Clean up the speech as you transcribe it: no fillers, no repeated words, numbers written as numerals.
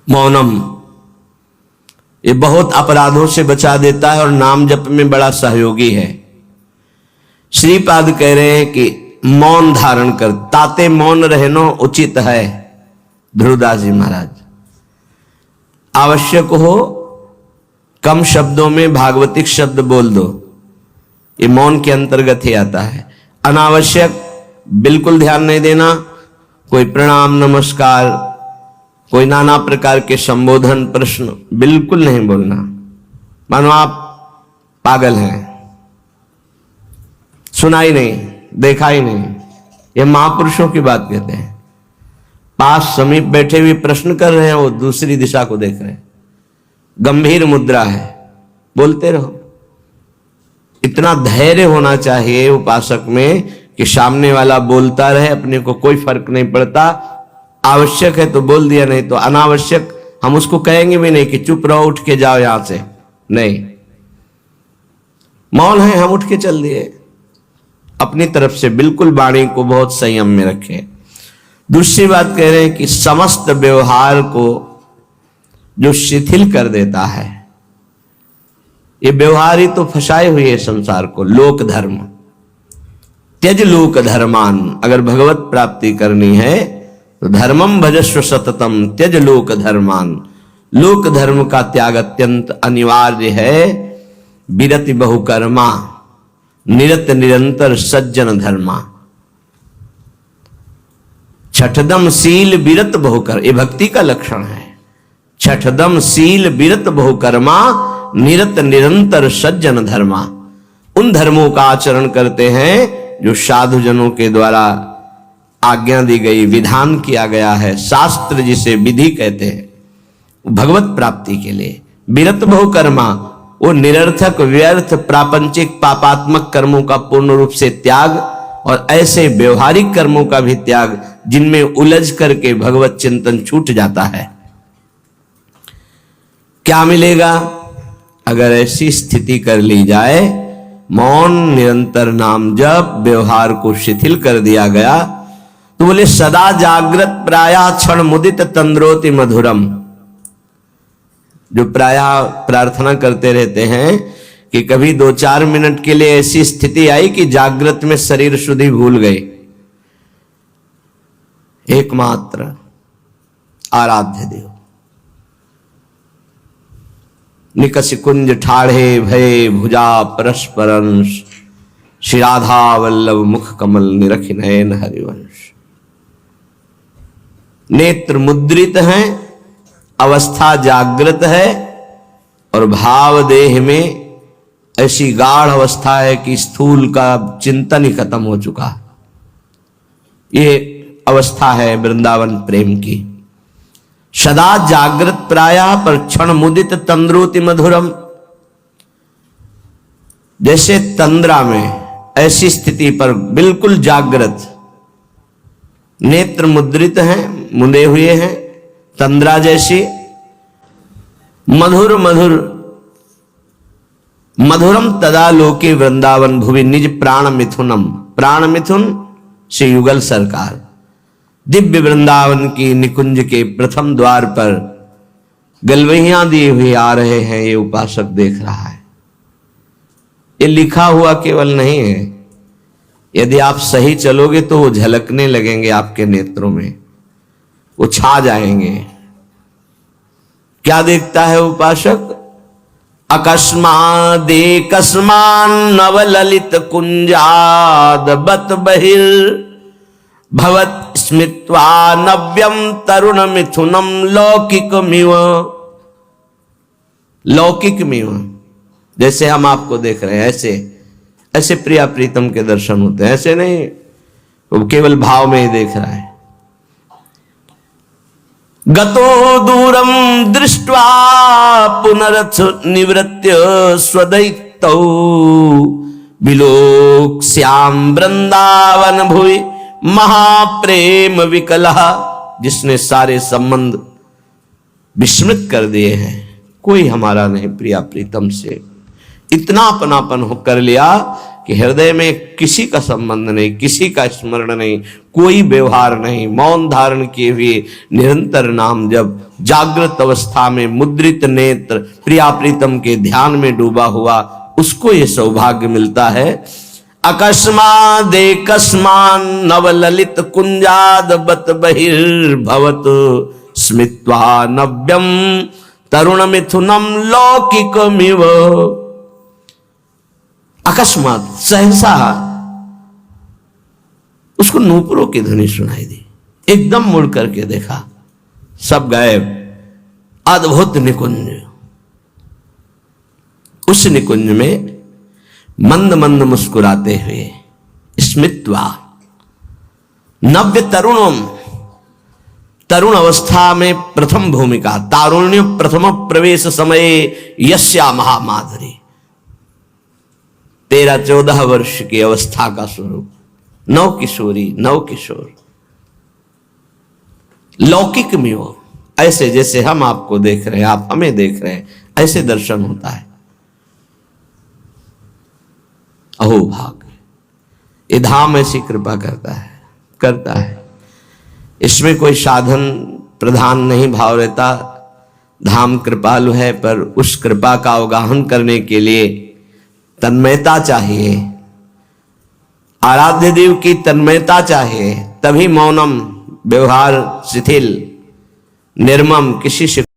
मौनम, ये बहुत अपराधों से बचा देता है और नाम जप में बड़ा सहयोगी है। श्रीपाद कह रहे हैं कि मौन धारण कर, ताते मौन रहनो उचित है। ध्रुवदास जी महाराज, आवश्यक हो कम शब्दों में भागवतिक शब्द बोल दो, ये मौन के अंतर्गत ही आता है। अनावश्यक बिल्कुल ध्यान नहीं देना, कोई प्रणाम नमस्कार, कोई नाना प्रकार के संबोधन प्रश्न बिल्कुल नहीं बोलना, मानो आप पागल हैं, सुना ही नहीं, देखा ही नहीं। ये महापुरुषों की बात कहते हैं। पास समीप बैठे हुए प्रश्न कर रहे हैं, वो दूसरी दिशा को देख रहे हैं, गंभीर मुद्रा है, बोलते रहो। इतना धैर्य होना चाहिए उपासक में कि सामने वाला बोलता रहे, अपने को कोई फर्क नहीं पड़ता। आवश्यक है तो बोल दिया, नहीं तो अनावश्यक हम उसको कहेंगे भी नहीं कि चुप रहो, उठ के जाओ यहां से, नहीं। मौन है, हम उठ के चल दिए। अपनी तरफ से बिल्कुल वाणी को बहुत संयम में रखें। दूसरी बात कह रहे हैं कि समस्त व्यवहार को जो शिथिल कर देता है, ये व्यवहार ही तो फंसाए हुए है संसार को। लोक धर्म, त्यज लोक धर्मान, अगर भगवत प्राप्ति करनी है तो धर्मम भजस्व सततम त्यज लोक धर्मान। लोक धर्म का त्याग अत्यंत अनिवार्य है। विरति बहुकर्मा निरत निरंतर सज्जन धर्मा। छठदम शील विरत बहुकर, ये भक्ति का लक्षण है। छठदम शील विरत बहुकर्मा निरत निरंतर सज्जन धर्मा। उन धर्मों का आचरण करते हैं जो साधु जनों के द्वारा आज्ञा दी गई, विधान किया गया है। शास्त्र जिसे विधि कहते हैं, भगवत प्राप्ति के लिए। विरत बहुकर्मा, वो निरर्थक व्यर्थ प्रापंचिक पापात्मक कर्मों का पूर्ण रूप से त्याग, और ऐसे व्यवहारिक कर्मों का भी त्याग जिनमें उलझ करके भगवत चिंतन छूट जाता है। क्या मिलेगा अगर ऐसी स्थिति कर ली जाए? मौन, निरंतर नाम जप, व्यवहार को शिथिल कर दिया गया तो बोले सदा जागृत प्राया क्षण मुदित तंद्रोति मधुरम। जो प्रायः प्रार्थना करते रहते हैं कि कभी 2-4 मिनट के लिए ऐसी स्थिति आई कि जागृत में शरीर शुद्धि भूल गए। एकमात्र आराध्य देव निकस कुंज ठाढ़े भय भुजा परस्परंश। श्री राधा वल्लभ मुख कमल निरख नयन हरिवंश। नेत्र मुद्रित हैं, अवस्था जागृत है, और भाव देह में ऐसी गाढ़ अवस्था है कि स्थूल का चिंतन ही खत्म हो चुका। ये अवस्था है वृंदावन प्रेम की। सदा जागृत प्राया पर क्षण मुदित तंद्रोति मधुरम। जैसे तंद्रा में, ऐसी स्थिति पर बिल्कुल जागृत, नेत्र मुद्रित हैं, मुंदे हुए हैं, तंद्रा जैसी। मधुर मधुर मधुरम तदा लोके वृंदावन भुवि निज प्राण मिथुनम। प्राण मिथुन श्री युगल सरकार दिव्य वृंदावन की निकुंज के प्रथम द्वार पर गलवहियां दिए हुए आ रहे हैं। ये उपासक देख रहा है। ये लिखा हुआ केवल नहीं है, यदि आप सही चलोगे तो वो झलकने लगेंगे आपके नेत्रों में, वो छा जाएंगे। क्या देखता है उपासक? अकस्मादे कस्मान नवललित कुंजाद बत बहिर भवत स्मृत्वा नव्यम तरुण मिथुनम लौकिकमिव। लौकिकमिव, जैसे हम आपको देख रहे हैं ऐसे ऐसे प्रिया प्रीतम के दर्शन होते हैं, ऐसे नहीं वो केवल भाव में ही देख रहा है। गतो दूरम दृष्ट्वा पुनरथ निवृत्य स्वदैतौ विलोक श्याम वृंदावन भुवि महाप्रेम विकलः। जिसने सारे संबंध विस्मृत कर दिए हैं, कोई हमारा नहीं प्रिया प्रीतम से, इतना अपनापन हो कर लिया कि हृदय में किसी का संबंध नहीं, किसी का स्मरण नहीं, कोई व्यवहार नहीं, मौन धारण किए हुए निरंतर नाम जब, जागृत अवस्था में मुद्रित नेत्र प्रिया प्रीतम के ध्यान में डूबा हुआ, उसको ये सौभाग्य मिलता है। अकस्मादेकस्मान नवललित कुंजाद बत बहिर्भवत स्मित्वा नव्यम तरुण मिथुनम लौकिकमिव। अकस्मात सहसा उसको नूपुरों की ध्वनि सुनाई दी, एकदम मुड़ करके देखा, सब गायब। अद्भुत निकुंज, उस निकुंज में मंद मंद मुस्कुराते हुए स्मित्वा नव्य तरुणम, तरुण अवस्था में प्रथम भूमिका, तारुण्य प्रथम प्रवेश समय यस्या महामाधुरी, 13-14 वर्ष की अवस्था का स्वरूप, नव किशोरी, नव किशोर, लौकिक में हो, ऐसे जैसे हम आपको देख रहे हैं, आप हमें देख रहे हैं, ऐसे दर्शन होता है। अहो भाग, ये धाम ऐसी कृपा करता है। इसमें कोई साधन प्रधान नहीं भाव रहता। धाम कृपालु है, पर उस कृपा का अवगाहन करने के लिए तन्मयता चाहिए, आराध्य देव की तन्मयता चाहिए, तभी मौनम, व्यवहार शिथिल, निर्मम, किसी से